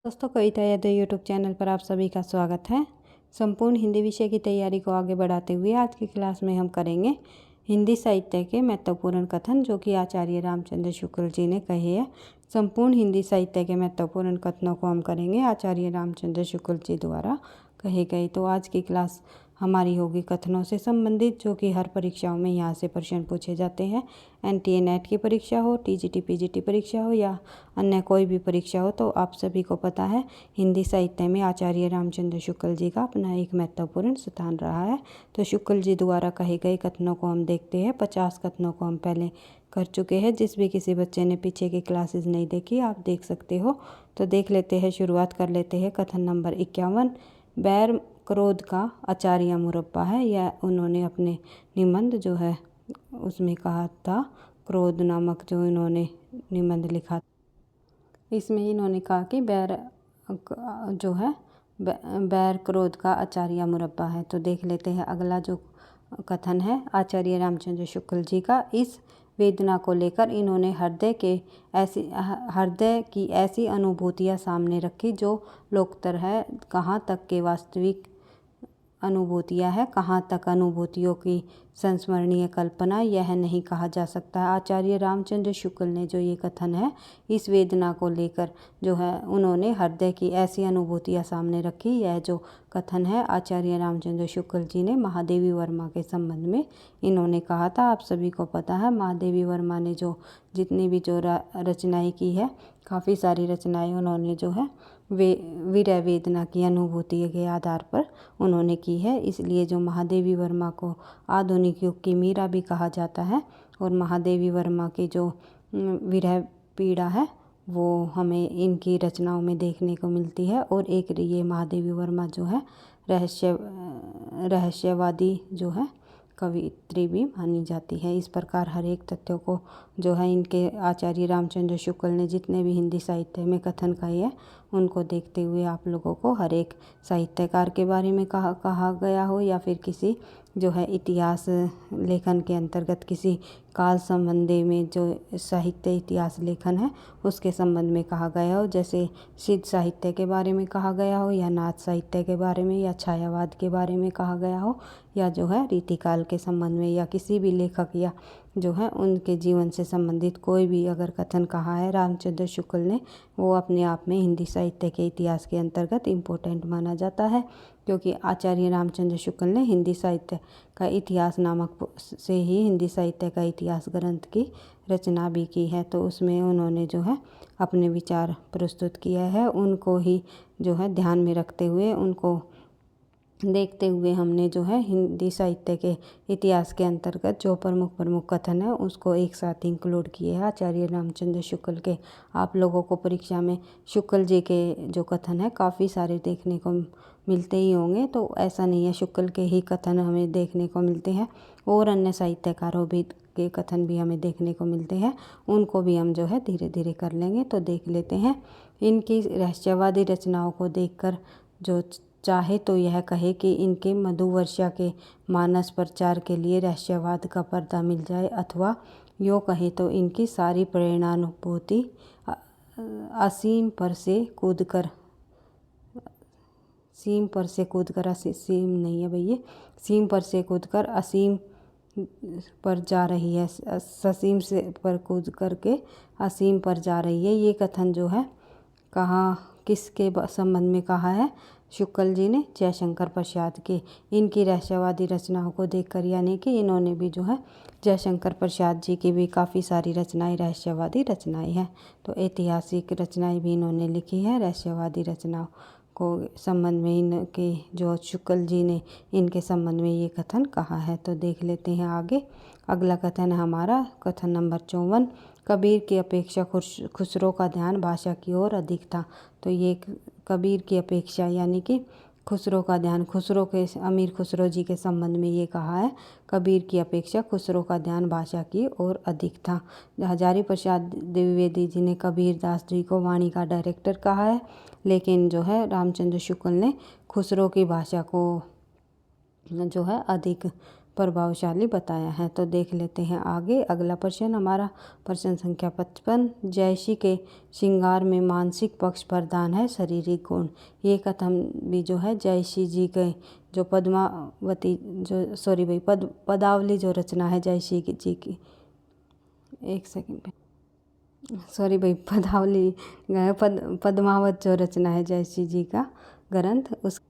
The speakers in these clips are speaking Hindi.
दोस्तों, कविता यादव यूट्यूब चैनल पर आप सभी का स्वागत है। संपूर्ण हिंदी विषय की तैयारी को आगे बढ़ाते हुए आज की क्लास में हम करेंगे हिंदी साहित्य के महत्वपूर्ण कथन जो कि आचार्य रामचंद्र शुक्ल जी ने कहे हैं। संपूर्ण हिंदी साहित्य के महत्वपूर्ण कथनों को हम करेंगे आचार्य रामचंद्र शुक्ल जी द्वारा कहे गए। तो आज की क्लास हमारी होगी कथनों से संबंधित, जो कि हर परीक्षाओं में यहाँ से प्रश्न पूछे जाते हैं। NTA नेट की परीक्षा हो, TGT PGT परीक्षा हो या अन्य कोई भी परीक्षा हो, तो आप सभी को पता है हिंदी साहित्य में आचार्य रामचंद्र शुक्ल जी का अपना एक महत्वपूर्ण स्थान रहा है। तो शुक्ल जी द्वारा कहे गए कथनों को हम देखते हैं। 50 कथनों को हम पहले कर चुके हैं। जिस भी किसी बच्चे ने पीछे की क्लासेस नहीं देखी, आप देख सकते हो। तो देख लेते हैं, शुरुआत कर लेते हैं। कथन नंबर 51, बैर क्रोध का आचार्य मुरब्बा है। यह उन्होंने अपने निबंध जो है उसमें कहा था। क्रोध नामक जो इन्होंने निबंध लिखा, इसमें इन्होंने कहा कि बैर जो है बैर क्रोध का आचार्य मुरब्बा है। तो देख लेते हैं अगला जो कथन है आचार्य रामचंद्र शुक्ल जी का। इस वेदना को लेकर इन्होंने हृदय की ऐसी अनुभूतियाँ सामने रखी जो लोकतर है। कहाँ तक के वास्तविक अनुभूतियाँ है, कहाँ तक अनुभूतियों की संस्मरणीय कल्पना, यह नहीं कहा जा सकता। आचार्य रामचंद्र शुक्ल ने जो ये कथन है, इस वेदना को लेकर जो है उन्होंने हृदय की ऐसी अनुभूतियाँ सामने रखी। यह जो कथन है आचार्य रामचंद्र शुक्ल जी ने महादेवी वर्मा के संबंध में इन्होंने कहा था। आप सभी को पता है महादेवी वर्मा ने जो जितनी भी जो रचनाएँ की है, काफ़ी सारी रचनाएँ उन्होंने जो है विरह वेदना की अनुभूति के आधार पर उन्होंने की है। इसलिए जो महादेवी वर्मा को आधुनिक युग की मीरा भी कहा जाता है। और महादेवी वर्मा की जो विरह पीड़ा है वो हमें इनकी रचनाओं में देखने को मिलती है। और एक ये महादेवी वर्मा जो है रहस्यवादी जो है कवित्री भी मानी जाती है। इस प्रकार हर एक तथ्यों को जो है इनके आचार्य रामचंद्र शुक्ल ने जितने भी हिंदी साहित्य में कथन कहे हैं, उनको देखते हुए आप लोगों को हर एक साहित्यकार के बारे में कहा गया हो या फिर किसी जो है इतिहास लेखन के अंतर्गत किसी काल संबंधी में जो साहित्य इतिहास लेखन है उसके संबंध में कहा गया हो, जैसे सिद्ध साहित्य के बारे में कहा गया हो या नाथ साहित्य के बारे में या छायावाद के बारे में कहा गया हो, या जो है रीतिकाल के संबंध में या किसी भी लेखक या जो है उनके जीवन से संबंधित कोई भी अगर कथन कहा है रामचंद्र शुक्ल ने, वो अपने आप में हिंदी साहित्य के इतिहास के अंतर्गत इम्पोर्टेंट माना जाता है। क्योंकि आचार्य रामचंद्र शुक्ल ने हिंदी साहित्य का इतिहास नामक से ही हिंदी साहित्य का इतिहास ग्रंथ की रचना भी की है। तो उसमें उन्होंने जो है अपने विचार प्रस्तुत किया है। उनको ही जो है ध्यान में रखते हुए, उनको देखते हुए हमने जो है हिंदी साहित्य के इतिहास के अंतर्गत जो प्रमुख कथन है उसको एक साथ इंक्लूड किए हैं आचार्य रामचंद्र शुक्ल के। आप लोगों को परीक्षा में शुक्ल जी के जो कथन है काफ़ी सारे देखने को मिलते ही होंगे। तो ऐसा नहीं है शुक्ल के ही कथन हमें देखने को मिलते हैं, और अन्य साहित्यकारों भी के कथन भी हमें देखने को मिलते हैं। उनको भी हम जो है धीरे धीरे कर लेंगे। तो देख लेते हैं इनकी रहस्यवादी रचनाओं को देखकर जो चाहे तो यह कहे कि इनके मधुवर्षा के मानस प्रचार के लिए रहस्यवाद का पर्दा मिल जाए, अथवा यूँ कहे तो इनकी सारी प्रेरणानुभूति असीम पर से कूदकर सीम पर से कूदकर सीम नहीं है भैया, सीम पर से कूदकर असीम पर जा रही है, ससीम से पर कूद करके असीम पर जा रही है। ये कथन जो है कहाँ किसके संबंध में कहा है? शुक्ल जी ने जयशंकर प्रसाद के। इनकी रहस्यवादी रचनाओं को देखकर, यानी कि इन्होंने भी जो है जयशंकर प्रसाद जी की भी काफ़ी सारी रचनाएं रहस्यवादी रचनाएं हैं। तो ऐतिहासिक रचनाएं भी इन्होंने लिखी है। रहस्यवादी रचनाओं को संबंध में इनके जो शुक्ल जी ने इनके संबंध में ये कथन कहा है। तो देख लेते हैं आगे। अगला कथन है हमारा कथन नंबर 54, कबीर की अपेक्षा खुसरो का ध्यान भाषा की ओर अधिक था। तो ये कबीर की अपेक्षा यानी कि खुसरो का ध्यान, खुसरो के अमीर खुसरो जी के संबंध में ये कहा है, कबीर की अपेक्षा खुसरो का ध्यान भाषा की ओर अधिक था। हजारी प्रसाद द्विवेदी जी ने कबीर दास जी को वाणी का डायरेक्टर कहा है, लेकिन जो है रामचंद्र शुक्ल ने खुसरो की भाषा को जो है अधिक प्रभावशाली बताया है। तो देख लेते हैं आगे अगला प्रश्न हमारा, प्रश्न संख्या 55। जयसी के श्रृंगार में मानसिक पक्ष प्रधान है शारीरिक गुण। ये कथन भी जो है जयसी जी के जो पद्मावती जो पदावली जो रचना है जयसी जी की, एक सेकंड पे, पदावली पद्मावत जो रचना है जयसी जी का ग्रंथ, उस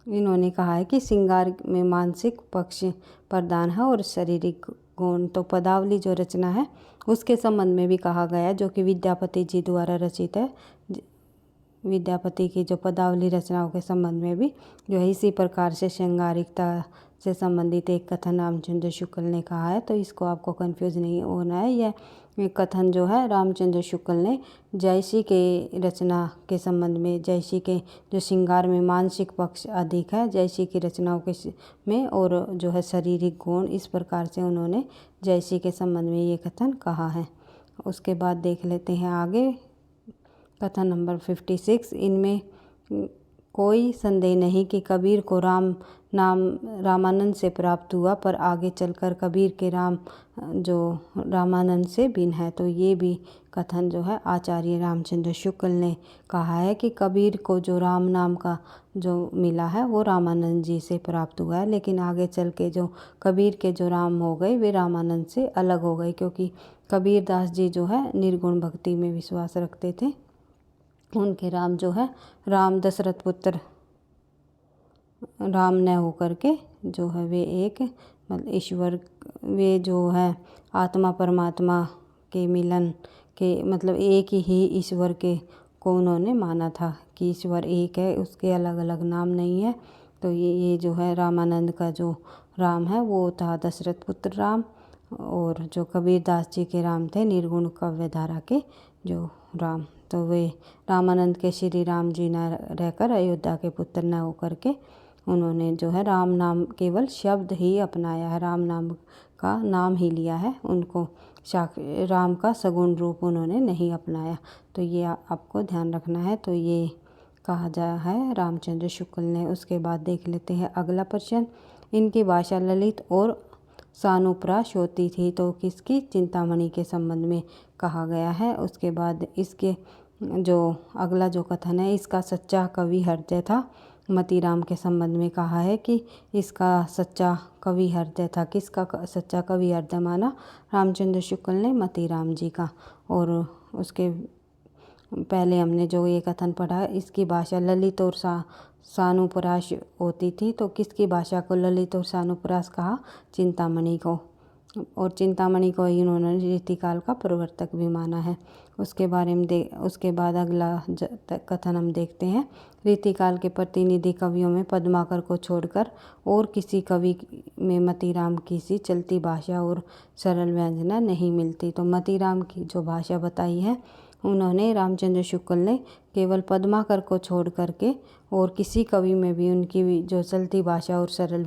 इन्होंने कहा है कि श्रृंगार में मानसिक पक्ष प्रधान है और शारीरिक गुण। तो पदावली जो रचना है उसके संबंध में भी कहा गया है, जो कि विद्यापति जी द्वारा रचित है। विद्यापति की जो पदावली रचनाओं के संबंध में भी जो है इसी प्रकार से श्रृंगारिकता से संबंधित एक कथन रामचंद्र शुक्ल ने कहा है। तो इसको आपको कंफ्यूज नहीं होना है। यह कथन जो है रामचंद्र शुक्ल ने जयसी के रचना के संबंध में, जयसी के जो श्रृंगार में मानसिक पक्ष अधिक है जयसी की रचनाओं के में, और जो है शारीरिक गुण, इस प्रकार से उन्होंने जयसी के संबंध में ये कथन कहा है। उसके बाद देख लेते हैं आगे कथन नंबर 56। इनमें कोई संदेह नहीं कि कबीर को राम नाम रामानंद से प्राप्त हुआ, पर आगे चलकर कबीर के राम जो रामानंद से भिन्न है। तो ये भी कथन जो है आचार्य रामचंद्र शुक्ल ने कहा है कि कबीर को जो राम नाम का जो मिला है वो रामानंद जी से प्राप्त हुआ है, लेकिन आगे चल के जो कबीर के जो राम हो गए वे रामानंद से अलग हो गए, क्योंकि कबीर दास जी जो है निर्गुण भक्ति में विश्वास रखते थे। उनके राम जो है राम दशरथ पुत्र राम न होकर के जो है वे एक मतलब ईश्वर, वे जो है आत्मा परमात्मा के मिलन के मतलब एक ही ईश्वर के को उन्होंने माना था कि ईश्वर एक है, उसके अलग अलग नाम नहीं है। तो ये जो है रामानंद का जो राम है वो था दशरथ पुत्र राम, और जो कबीर दास जी के राम थे निर्गुण काव्यधारा के जो राम। तो वे रामानंद के श्री राम जी न रहकर अयोध्या के पुत्र न होकर के उन्होंने जो है राम नाम केवल शब्द ही अपनाया है, राम नाम का नाम ही लिया है, उनको राम का सगुण रूप उन्होंने नहीं अपनाया। तो ये आपको ध्यान रखना है। तो ये कहा जा है रामचंद्र शुक्ल ने। उसके बाद देख लेते हैं अगला प्रश्न। इनकी भाषा ललित और सानुप्रास होती थी। तो किसकी? चिंतामणि के संबंध में कहा गया है। उसके बाद इसके जो अगला जो कथन है, इसका सच्चा कवि हृदय था। मतीराम के संबंध में कहा है कि इसका सच्चा कवि हृदय था। किसका सच्चा कवि हृदय माना? रामचंद्र शुक्ल ने मतीराम जी का। और उसके पहले हमने जो ये कथन पढ़ा, इसकी भाषा ललित और सानुप्रास होती थी। तो किसकी भाषा को ललित और सानुप्रास कहा? चिंतामणि को। और चिंतामणि को इन्होंने रीतिकाल का प्रवर्तक भी माना है। उसके बारे में उसके बाद अगला कथन हम देखते हैं। रीतिकाल के प्रतिनिधि कवियों में पद्माकर को छोड़कर और किसी कवि में मतीराम की सी चलती भाषा और सरल व्यंजना नहीं मिलती। तो मतीराम की जो भाषा बताई है उन्होंने रामचंद्र शुक्ल ने केवल पद्माकर को छोड़ करके और किसी कवि में भी उनकी जो चलती भाषा और सरल